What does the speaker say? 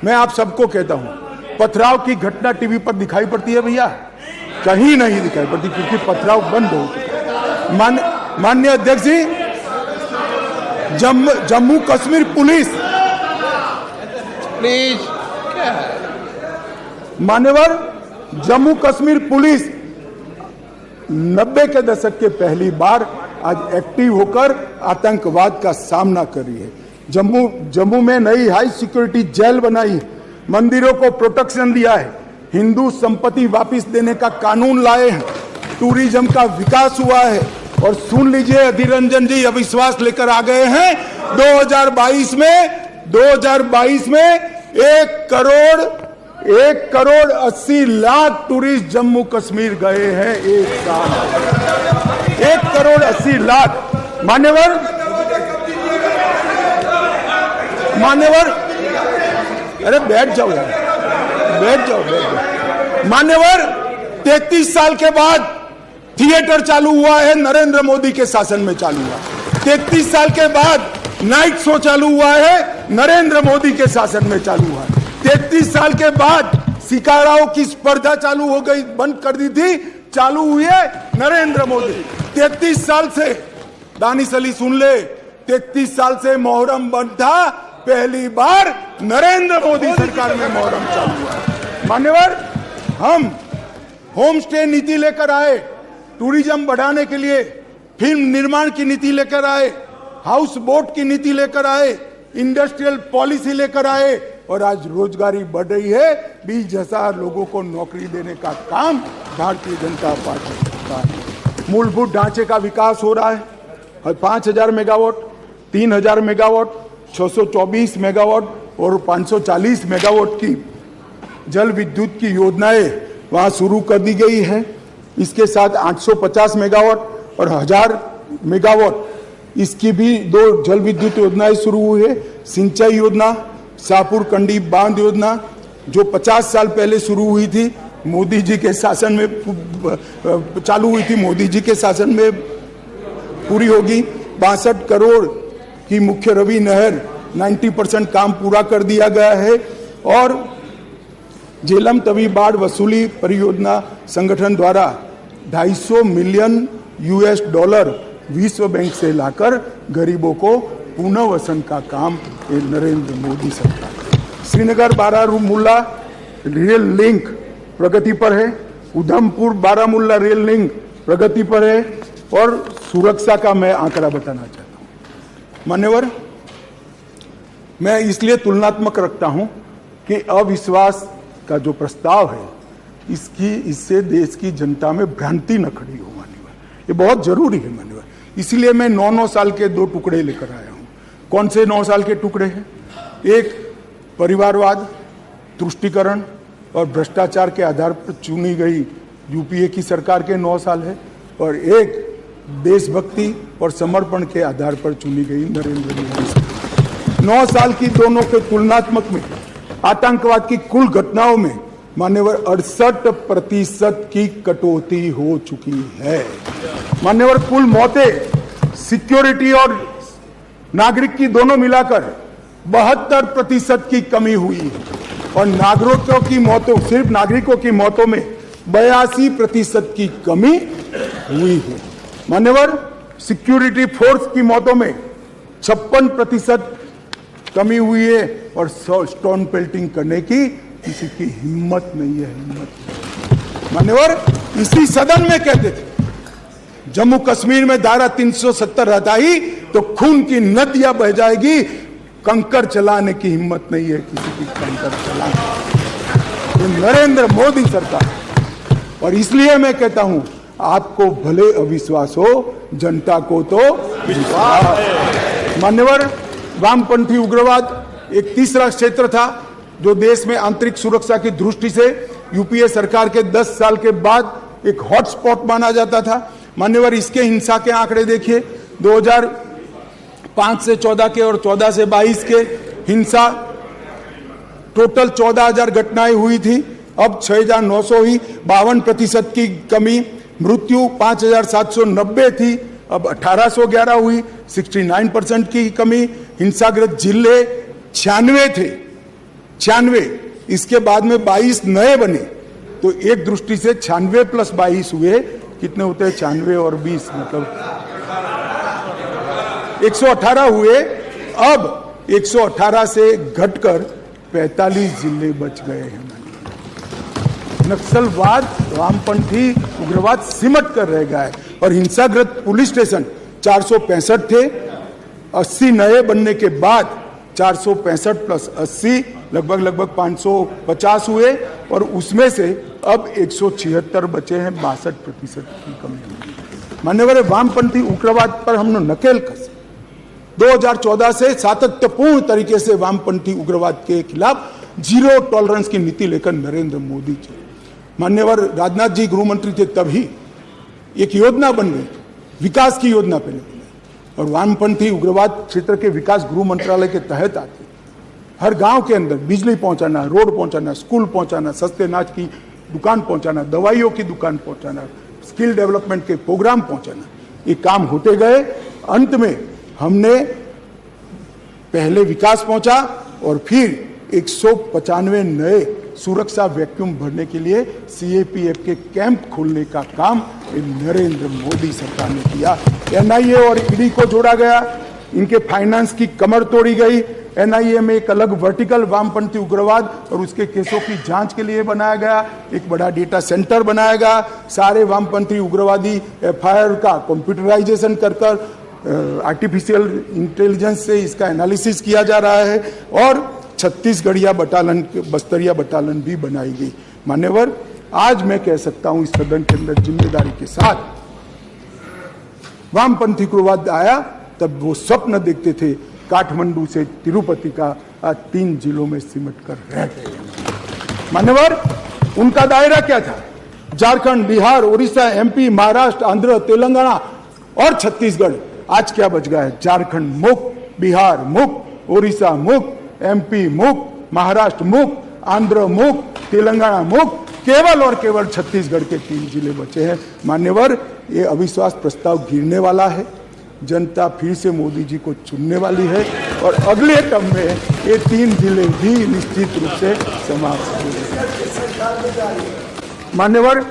मैं आप सबको कहता हूं, पथराव की घटना टीवी पर दिखाई पड़ती है भैया? कहीं नहीं दिखाई पड़ती, क्योंकि पथराव बंद हो चुका है। माननीय अध्यक्ष जी, जम्मू कश्मीर पुलिस, प्लीज, मान्यवर, जम्मू कश्मीर पुलिस 90 के दशक के पहली बार आज एक्टिव होकर आतंकवाद का सामना कर रही है। जम्मू में नई हाई सिक्योरिटी जेल बनाई, मंदिरों को प्रोटेक्शन दिया है, हिंदू संपत्ति वापस देने का कानून लाए हैं, टूरिज्म का विकास हुआ है। और सुन लीजिए, अधीर रंजन जी अविश्वास लेकर आ गए हैं। 2022 में 1 करोड़ 80 लाख टूरिस्ट जम्मू कश्मीर गए हैं एक साल। 1 करोड़ 80 लाख। मान्यवर, अरे बैठ जाओ यार, बैठ जाओ। मान्यवर, 33 साल के बाद थिएटर चालू हुआ है, नरेंद्र मोदी के शासन में चालू हुआ। 33 साल के बाद नाइट शो चालू हुआ है, नरेंद्र मोदी के शासन में चालू हुआ। 33 साल के बाद शिकाराओं की स्पर्धा चालू हो गई, बंद कर दी थी, चालू हुई है नरेंद्र मोदी। 33 साल से, दानिश अली सुन ले, 33 साल से मोहर्रम बंद था, पहली बार नरेंद्र मोदी सरकार में मोहर्रम चालू हुआ। मान्यवर, हम होम स्टे नीति लेकर आए, टूरिज्म बढ़ाने के लिए फिल्म निर्माण की नीति लेकर आए, हाउस बोट की नीति लेकर आए, इंडस्ट्रियल पॉलिसी लेकर आए, और आज रोजगारी बढ़ रही है। 20,000 लोगों को नौकरी देने का काम भारतीय जनता पार्टी करता है। मूलभूत ढांचे का विकास हो रहा है। 5,000 मेगावाट, 3,000 मेगावाट, 624 मेगावाट और 540 मेगावाट की जल विद्युत की योजनाएं वहां शुरू कर दी गई है। इसके साथ 850 मेगावाट और 1000 मेगावाट इसकी भी 2 जल विद्युत योजनाएं शुरू हुई है। सिंचाई योजना, शाहपुर कंडी बांध योजना, जो 50 साल पहले शुरू हुई थी, मोदी जी के शासन में चालू हुई थी, मोदी जी के शासन में पूरी होगी। 62 करोड़ की मुख्य रवि नहर 90% काम पूरा कर दिया गया है। और झेलम तवी बाढ़ वसूली परियोजना संगठन द्वारा 250 मिलियन $US विश्व बैंक से लाकर गरीबों को पुनर्वसन का काम ये नरेंद्र मोदी सरकार। श्रीनगर बारामूला रेल लिंक प्रगति पर है, उधमपुर बारामूला रेल लिंक प्रगति पर है। और सुरक्षा का मैं आंकड़ा बताना चाहता हूं। मान्यवर, मैं इसलिए तुलनात्मक रखता हूं कि अविश्वास का जो प्रस्ताव है, इससे देश की जनता में भ्रांति न खड़ी हो। मान्यवर, ये बहुत जरूरी है। मान्यवर, इसलिए मैं 9 साल के 2 टुकड़े लेकर आया हूं। कौन से 9 साल के टुकड़े हैं? एक, परिवारवाद, तुष्टीकरण और भ्रष्टाचार के आधार पर चुनी गई यूपीए की सरकार के 9 साल है, और एक देशभक्ति और समर्पण के आधार पर चुनी गई नरेंद्र मोदी सरकार। 9 साल की दोनों के तुलनात्मक में आतंकवाद की कुल घटनाओं में मान्यवर 68% की कटौती हो चुकी है। मान्यवर, कुल मौतें सिक्योरिटी और नागरिक की दोनों मिलाकर 72% की कमी हुई है। और नागरिकों की मौतों, सिर्फ नागरिकों की मौतों में 82% की कमी हुई है। मान्यवर, सिक्योरिटी फोर्स की मौतों में 56% कमी हुई है। और स्टोन पेल्टिंग करने की किसी की हिम्मत नहीं है, हिम्मत। मान्यवर, इसी सदन में कहते थे जम्मू कश्मीर में धारा 370 हटाई तो खून की नदियां बह जाएगी, कंकर चलाने की हिम्मत नहीं है किसी की कंकर चलाने। ये नरेंद्र मोदी सरकार। और इसलिए मैं कहता हूं, आपको भले अविश्वास हो, जनता को तो विश्वास। मान्यवर, वामपंथी उग्रवाद एक तीसरा क्षेत्र था जो देश में आंतरिक सुरक्षा की दृष्टि से यूपीए सरकार के 10 साल के बाद एक हॉटस्पॉट माना जाता था। मान्यवर, इसके हिंसा के आंकड़े देखिए, 2005 से 14 के और 14 से 22 के हिंसा टोटल 14,000 घटनाएं हुई थी, अब 6,900 हुई, 52% की कमी। मृत्यु 5,790 थी, अब 1,811 हुई, 69% की कमी। हिंसाग्रस्त जिले 96 थे, 96, इसके बाद में 22 नए बने, तो एक दृष्टि से 96 प्लस 22 हुए, कितने होते हैं 96 और 20, मतलब 118 हुए। अब 118 से घटकर 45 जिले बच गए हैं। नक्सलवाद, वामपंथी उग्रवाद सिमट कर रह गया है। और हिंसाग्रस्त पुलिस स्टेशन 465 थे, 80 नए बनने के बाद 465 प्लस 80 लगभग 550 हुए, और उसमें से अब 176 बचे हैं, 62% की कमी। मान्यवर, वामपंथी उग्रवाद पर हमने नकेल कसी। 2014 से सातत्यपूर्ण तरीके से वामपंथी उग्रवाद के खिलाफ जीरो टॉलरेंस की नीति लेकर नरेंद्र मोदी जी, मान्यवर राजनाथ जी गृह मंत्री थे, तभी एक योजना बन गई, विकास की योजना पहले बनी, और वामपंथी उग्रवाद क्षेत्र के विकास गृह मंत्रालय के तहत आते, हर गांव के अंदर बिजली पहुंचाना, रोड पहुंचाना, स्कूल पहुंचाना, सस्ते अनाज की दुकान पहुंचाना, दवाइयों की दुकान पहुंचाना, स्किल डेवलपमेंट के प्रोग्राम पहुंचाना, ये काम होते गए। अंत में हमने पहले विकास पहुंचा और फिर 195 नए सुरक्षा वैक्यूम भरने के लिए सीएपीएफ के कैंप खोलने का काम नरेंद्र मोदी सरकार ने किया। एनआईए और ईडी को जोड़ा गया, इनके फाइनेंस की कमर तोड़ी गई। एनआईए में एक अलग वर्टिकल वामपंथी उग्रवाद और उसके केसों की जांच के लिए बनाया गया, एक बड़ा डेटा सेंटर बनाया गया। सारे वामपंथी उग्रवादी एफआईआर का कंप्यूटराइजेशन कर आर्टिफिशियल इंटेलिजेंस से इसका एनालिसिस किया जा रहा है, और छत्तीसगढ़िया बटालियन, बस्तरिया बटालियन भी बनाई गई। मान्यवर, आज मैं कह सकता हूं इस सदन के अंदर जिम्मेदारी के साथ, वामपंथी उग्रवाद आया तब वो स्वप्न देखते थे काठमांडू से तिरुपति का, आज 3 जिलों में सिमट कर रह गए। मान्यवर, उनका दायरा क्या था? झारखंड, बिहार, उड़ीसा, एमपी, महाराष्ट्र, आंध्र, तेलंगाना और छत्तीसगढ़। आज क्या बच गया है? झारखंड मुक्त, बिहार मुक्त, उड़ीसा मुक्त, एमपी मुक्त, महाराष्ट्र मुक्त, आंध्र मुक्त, तेलंगाना मुक्त, केवल और केवल छत्तीसगढ़ के 3 जिले बचे हैं। मान्यवर, ये अविश्वास प्रस्ताव गिरने वाला है, जनता फिर से मोदी जी को चुनने वाली है, और अगले टर्म में ये 3 जिले भी निश्चित रूप से समाप्त हो जाएंगे। मान्यवर,